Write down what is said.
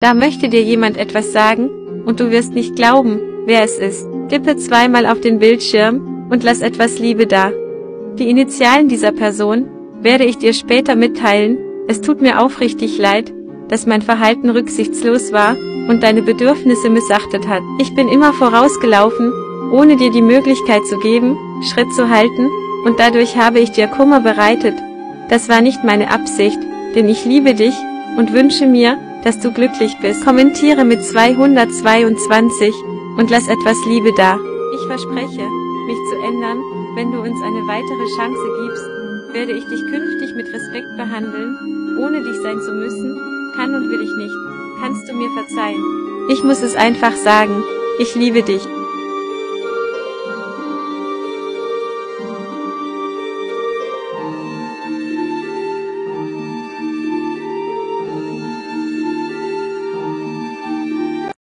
Da möchte dir jemand etwas sagen, und du wirst nicht glauben, wer es ist. Tippe zweimal auf den Bildschirm und lass etwas Liebe da. Die Initialen dieser Person werde ich dir später mitteilen. Es tut mir aufrichtig leid, dass mein Verhalten rücksichtslos war und deine Bedürfnisse missachtet hat. Ich bin immer vorausgelaufen, ohne dir die Möglichkeit zu geben, Schritt zu halten, und dadurch habe ich dir Kummer bereitet. Das war nicht meine Absicht, denn ich liebe dich und wünsche mir, dass du glücklich bist. Kommentiere mit 222 und lass etwas Liebe da. Ich verspreche, mich zu ändern. Wenn du uns eine weitere Chance gibst, werde ich dich künftig mit Respekt behandeln, ohne dich sein zu müssen. Kann und will ich nicht. Kannst du mir verzeihen? Ich muss es einfach sagen. Ich liebe dich.